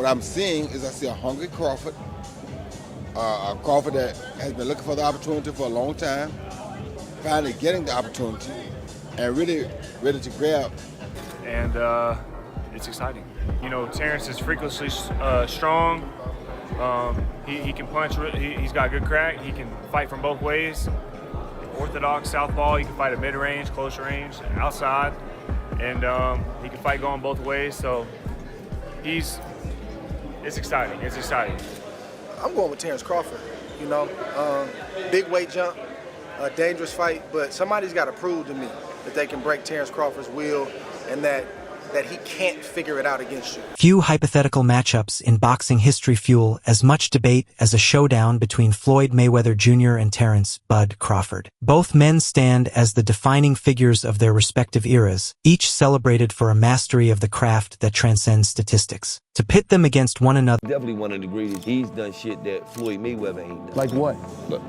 what I'm seeing is I see a hungry Crawford, a Crawford that has been looking for the opportunity for a long time, finally getting the opportunity, and really ready to grab. And it's exciting. You know, Terrence is freakishly strong. He can punch. He's got good crack. He can fight from both ways. Orthodox southpaw. He can fight at mid-range, close range, outside, and he can fight going both ways. So it's exciting. It's exciting. I'm going with Terrence Crawford. You know, big weight jump, a dangerous fight, but somebody's got to prove to me that they can break Terrence Crawford's will and that he can't figure it out against you. Few hypothetical matchups in boxing history fuel as much debate as a showdown between Floyd Mayweather Jr. and Terrence "Bud" Crawford. Both men stand as the defining figures of their respective eras, each celebrated for a mastery of the craft that transcends statistics. To pit them against one another, definitely one of the greatest. He's done shit that Floyd Mayweather ain't done. Like what?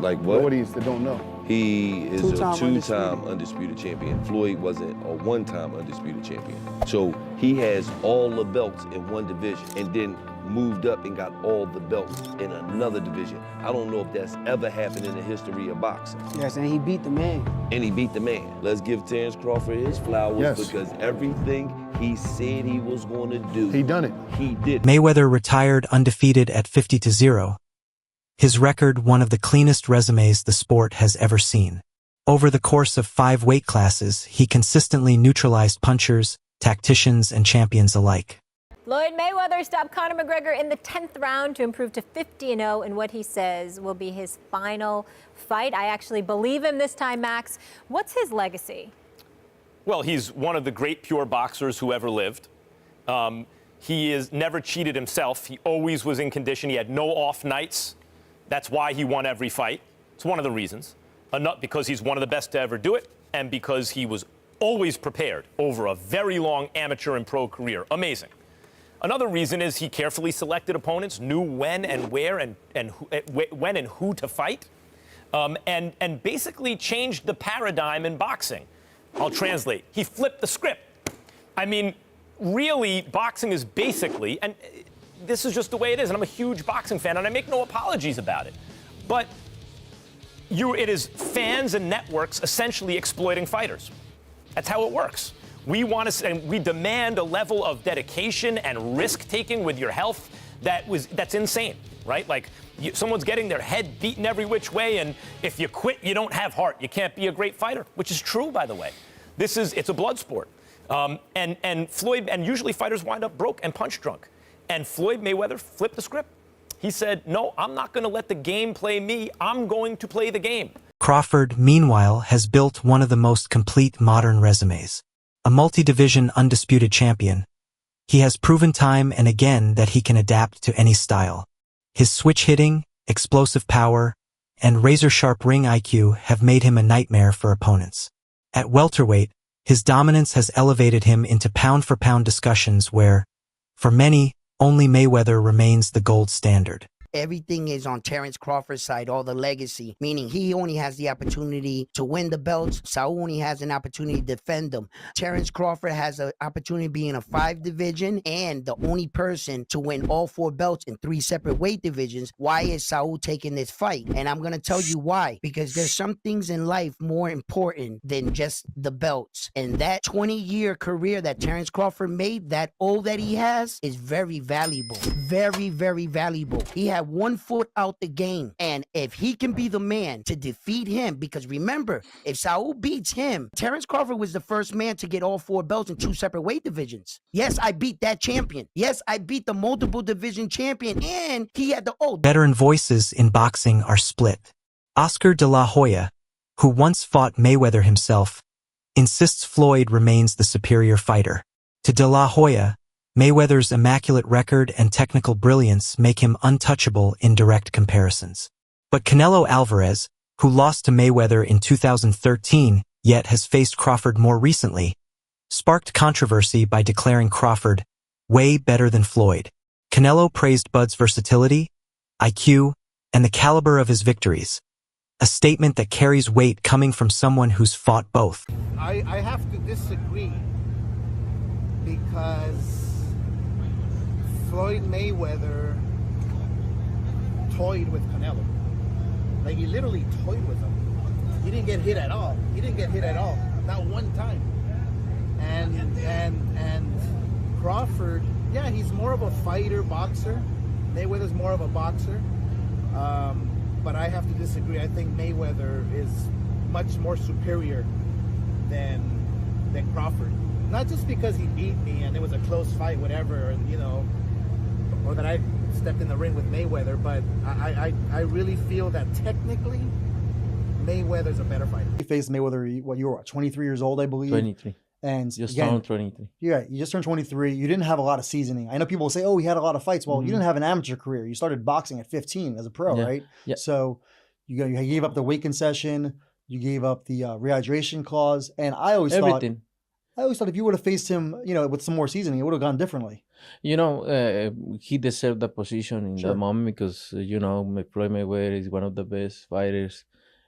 Like what? What that don't know? He is a two-time undisputed champion. Floyd wasn't a one-time undisputed champion. So he has all the belts in one division and then moved up and got all the belts in another division. I don't know if that's ever happened in the history of boxing. Yes, and he beat the man. And he beat the man. Let's give Terrence Crawford his flowers because everything he said he was going to do, he done it. He did. Mayweather retired undefeated at 50-0. His record one of the cleanest resumes the sport has ever seen. Over the course of 5 weight classes, he consistently neutralized punchers, tacticians, and champions alike. Floyd Mayweather stopped Conor McGregor in the 10th round to improve to 50-0 in what he says will be his final fight. I actually believe him this time, Max. What's his legacy? Well, he's one of the great pure boxers who ever lived. He is never cheated himself. He always was in condition. He had no off nights. That's why he won every fight. It's one of the reasons. Because he's one of the best to ever do it, and because he was always prepared over a very long amateur and pro career. Amazing. Another reason is he carefully selected opponents, knew when and where and when and who to fight, and basically changed the paradigm in boxing. I'll translate. He flipped the script. I mean, really, boxing is basically, and this is just the way it is, and I'm a huge boxing fan, and I make no apologies about it. But it is fans and networks essentially exploiting fighters. That's how it works. We want to, and we demand a level of dedication and risk-taking with your health that's insane, right? Like, someone's getting their head beaten every which way, and if you quit, you don't have heart. You can't be a great fighter, which is true, by the way. It's a blood sport. And Floyd, and usually fighters wind up broke and punch drunk. And Floyd Mayweather flipped the script. He said, no, I'm not going to let the game play me. I'm going to play the game. Crawford, meanwhile, has built one of the most complete modern resumes. A multi-division undisputed champion, he has proven time and again that he can adapt to any style. His switch hitting, explosive power, and razor-sharp ring IQ have made him a nightmare for opponents. At welterweight, his dominance has elevated him into pound-for-pound discussions where, for many, only Mayweather remains the gold standard. Everything is on Terrence Crawford's side, all the legacy, meaning he only has the opportunity to win the belts. Saul only has an opportunity to defend them. Terrence Crawford has an opportunity to be in a 5 division and the only person to win all 4 belts in 3 separate weight divisions. Why is Saul taking this fight? And I'm going to tell you why. Because there's some things in life more important than just the belts. And that 20-year career that Terrence Crawford made, that all that he has, is very valuable. Very, very valuable. He had 1 foot out the game. And if he can be the man to defeat him, because remember, if Saul beats him, Terrence Crawford was the first man to get all 4 belts in 2 separate weight divisions. Yes, I beat that champion. Yes, I beat the multiple division champion, and he had the old. Veteran voices in boxing are split. Oscar de la Hoya, who once fought Mayweather himself, insists Floyd remains the superior fighter. To de la Hoya, Mayweather's immaculate record and technical brilliance make him untouchable in direct comparisons. But Canelo Alvarez, who lost to Mayweather in 2013, yet has faced Crawford more recently, sparked controversy by declaring Crawford way better than Floyd. Canelo praised Bud's versatility, IQ, and the caliber of his victories, a statement that carries weight coming from someone who's fought both. I have to disagree because Floyd Mayweather toyed with Canelo. Like, he literally toyed with him. He didn't get hit at all. Not one time. And Crawford, yeah, he's more of a fighter, boxer. Mayweather's more of a boxer. But I have to disagree. I think Mayweather is much more superior than Crawford. Not just because he beat me and it was a close fight, whatever, and, you know, or that I stepped in the ring with Mayweather, but I really feel that technically Mayweather's a better fighter. You faced Mayweather, what, you were 23 years old, I believe? 23. And Just again, turned 23. yeah, you just turned 23. You didn't have a lot of seasoning. I know people say, oh, he had a lot of fights. Well, you didn't have an amateur career. You started boxing at 15 as a pro, right? Yeah. So you gave up the weight concession. You gave up the rehydration clause. And I always thought if you would have faced him, you know, with some more seasoning, it would have gone differently. You know, he deserved the position in that moment because, you know, Floyd Mayweather is one of the best fighters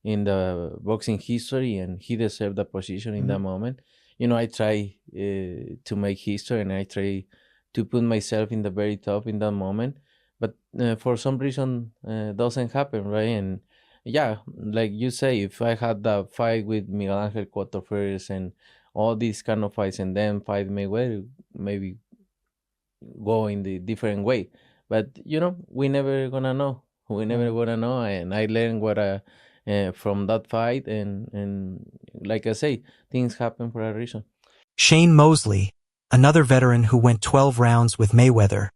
in the boxing history, and he deserved the position in that moment. You know, I try to make history, and I try to put myself in the very top in that moment. But for some reason, doesn't happen, right? And yeah, like you say, if I had that fight with Miguel Angel Cotto first and all these kind of fights, and then fight Mayweather, maybe go in the different way. But, you know, we never gonna know. We never gonna know. And I learned what from that fight, and like I say, things happen for a reason. Shane Mosley, another veteran who went 12 rounds with Mayweather,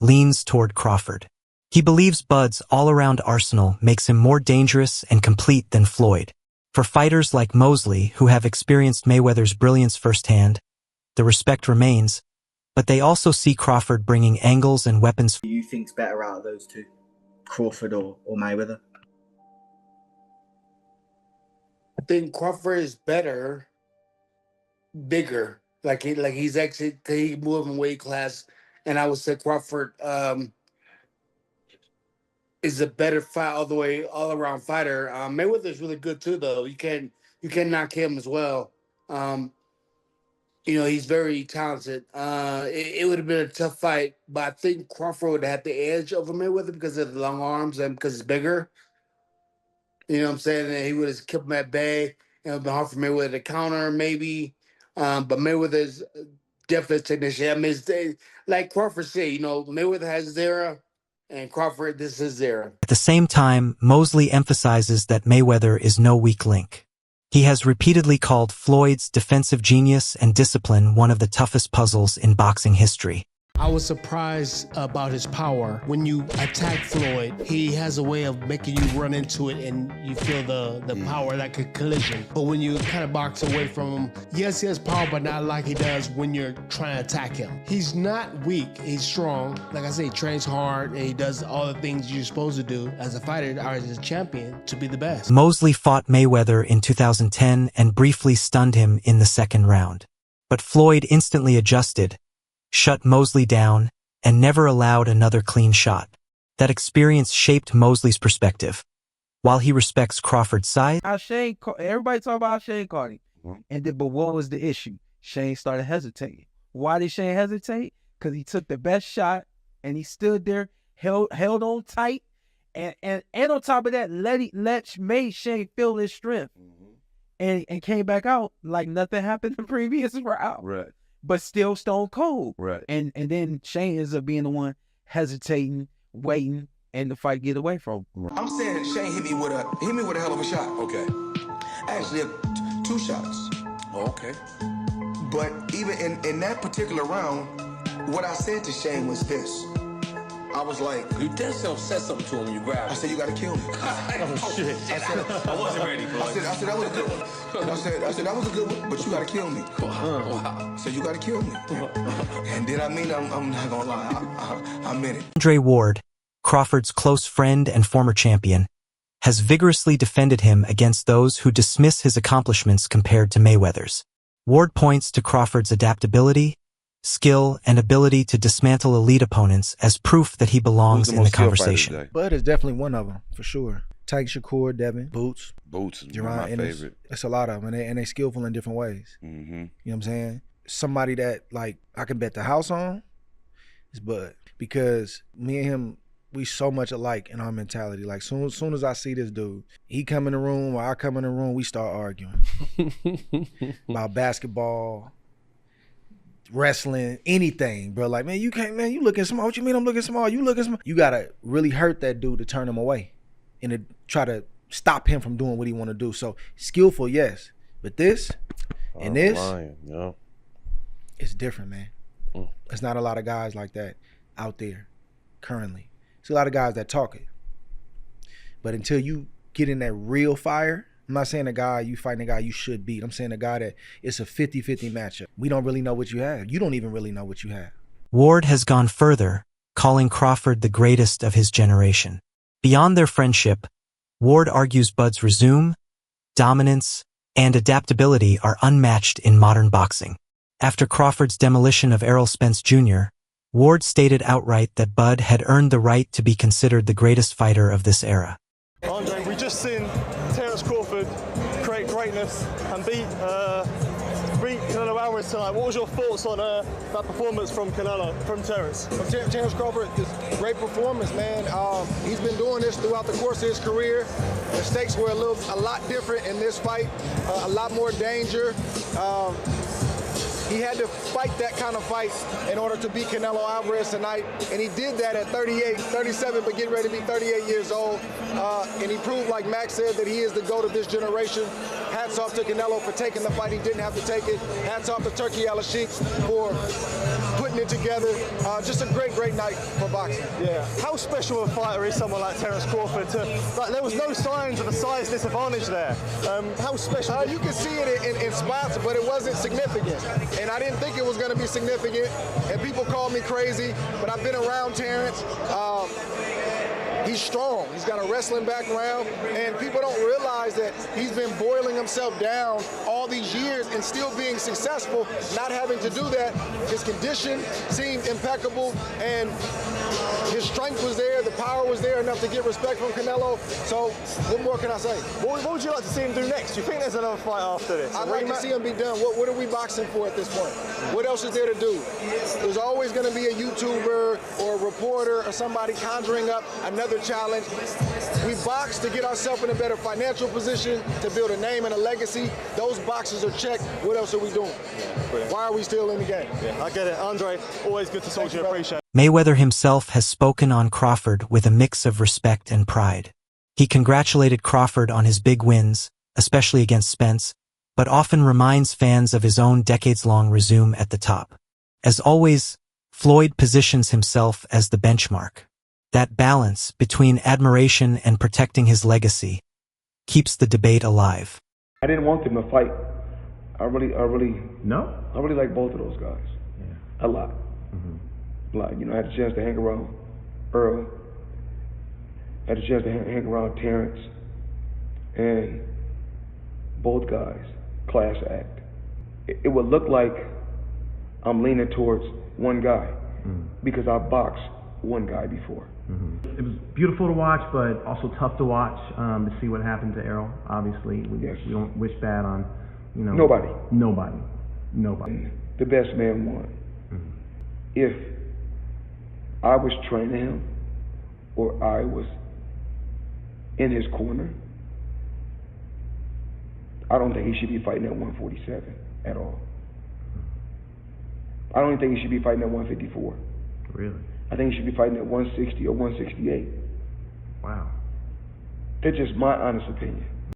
leans toward Crawford. He believes Bud's all-around arsenal makes him more dangerous and complete than Floyd. For fighters like Mosley, who have experienced Mayweather's brilliance firsthand, the respect remains, but they also see Crawford bringing angles and weapons. Who do you think's better out of those two, Crawford or Mayweather? I think Crawford is better, bigger. Like he's actually he moved in weight class, and I would say Crawford is a better fight all around fighter. Mayweather's really good too, though. You can knock him as well. You know, he's very talented. It would have been a tough fight, but I think Crawford would have had the edge over Mayweather because of the long arms and because it's bigger. You know what I'm saying? And he would have kept him at bay. It would have been hard for Mayweather to counter, maybe. But Mayweather's definitely a technician. I mean, like Crawford said, you know, Mayweather has his era, and Crawford, this is his era. At the same time, Mosley emphasizes that Mayweather is no weak link. He has repeatedly called Floyd's defensive genius and discipline one of the toughest puzzles in boxing history. I was surprised about his power. When you attack Floyd, he has a way of making you run into it and you feel the power, like a collision. But when you kind of box away from him, yes, he has power, but not like he does when you're trying to attack him. He's not weak, he's strong. Like I say, he trains hard and he does all the things you're supposed to do as a fighter or as a champion to be the best. Mosley fought Mayweather in 2010 and briefly stunned him in the second round. But Floyd instantly adjusted, shut Mosley down, and never allowed another clean shot. That experience shaped Mosley's perspective. While he respects Crawford's side, everybody talk about Shane Cardi. But what was the issue? Shane started hesitating. Why did Shane hesitate? Because he took the best shot and he stood there, held on tight, and on top of that, made Shane feel his strength, and came back out like nothing happened the previous round. Right. But still stone cold. Right. And then Shane ends up being the one hesitating, waiting, and the fight get away from him. I'm saying Shane hit me with a hell of a shot. Okay. Actually, 2 shots. Oh, okay. But even in that particular round, what I said to Shane was this. I was like, you said something to him when you grabbed him. I said, you gotta kill me. Oh, shit. I wasn't ready, bro. I said, that was a good one. I said, that was a good one, but you gotta kill me. Wow. I said, you gotta kill me. And then I mean, I'm not gonna lie, I meant it. Andre Ward, Crawford's close friend and former champion, has vigorously defended him against those who dismiss his accomplishments compared to Mayweather's. Ward points to Crawford's adaptability, skill, and ability to dismantle elite opponents as proof that he belongs in the conversation. Bud is definitely one of them, for sure. Tyke Shakur, Devin, Boots. Boots is Jerron, my favorite. It's a lot of them, and they skillful in different ways. You know what I'm saying? Somebody that, like, I can bet the house on is Bud. because me and him, we so much alike in our mentality. Like soon as I see this dude, he come in the room or I come in the room, we start arguing about basketball, wrestling, anything, bro. Like, man, you can't, man, you looking small. What you mean I'm looking small? You looking small. You gotta really hurt that dude to turn him away and to try to stop him from doing what he want to do. So skillful, yes, but this and this, it's different, man. There's not a lot of guys like that out there currently. There's a lot of guys that talk it, but until you get in that real fire, I'm not saying a guy you fighting a guy you should beat. I'm saying a guy that it's a 50-50 matchup. We don't really know what you have. You don't even really know what you have. Ward has gone further, calling Crawford the greatest of his generation. Beyond their friendship, Ward argues Bud's resume, dominance, and adaptability are unmatched in modern boxing. After Crawford's demolition of Errol Spence Jr., Ward stated outright that Bud had earned the right to be considered the greatest fighter of this era. Andre, we just seen Terence Crawford create greatness and beat Canelo Alvarez tonight. What was your thoughts on that performance from Terence? Terence Crawford is a great performance, man. He's been doing this throughout the course of his career. The stakes were a lot different in this fight, a lot more danger. He had to fight that kind of fight in order to beat Canelo Alvarez tonight, and he did that at 37, but getting ready to be 38 years old. And he proved, like Max said, that he is the GOAT of this generation. Hats off to Canelo for taking the fight. He didn't have to take it. Hats off to Turki Al-Sheikh for putting it together. Just a great night for boxing. Yeah. How special a fighter is someone like Terence Crawford? There was no signs of a size disadvantage there. How special? You can see it in spots, but it wasn't significant. And I didn't think it was going to be significant. And people call me crazy, but I've been around Terence. He's strong. He's got a wrestling background, and people don't realize that he's been boiling himself down all these years and still being successful, not having to do that. His condition seemed impeccable, and his strength was there, the power was there enough to get respect from Canelo. So what more can I say? What would you like to see him do next? Do you think there's another fight after this? I'd like to see him be done. What are we boxing for at this point? What else is there to do? There's always going to be a YouTuber or a reporter or somebody conjuring up another challenge. We box to get ourselves in a better financial position, to build a name and a legacy. Those boxes are checked. What else are we doing? Why are we still in the game? Yeah, I get it. Andre, always good to talk to you. Appreciate it. Mayweather himself has spoken on Crawford with a mix of respect and pride. He congratulated Crawford on his big wins, especially against Spence, but often reminds fans of his own decades-long resume at the top. As always, Floyd positions himself as the benchmark. That balance between admiration and protecting his legacy keeps the debate alive. I didn't want them to fight. I really like both of those guys. Yeah. A lot. Like, I had a chance to hang around Earl. Had a chance to hang around Terence. And both guys, class act. It would look like I'm leaning towards one guy because I boxed one guy before. It was beautiful to watch, but also tough to watch to see what happened to Errol. Obviously, we don't wish bad on, Nobody. The best man won. If I was training him or I was in his corner, I don't think he should be fighting at 147 at all. I don't even think he should be fighting at 154. Really? I think he should be fighting at 160 or 168. Wow. That's just my honest opinion.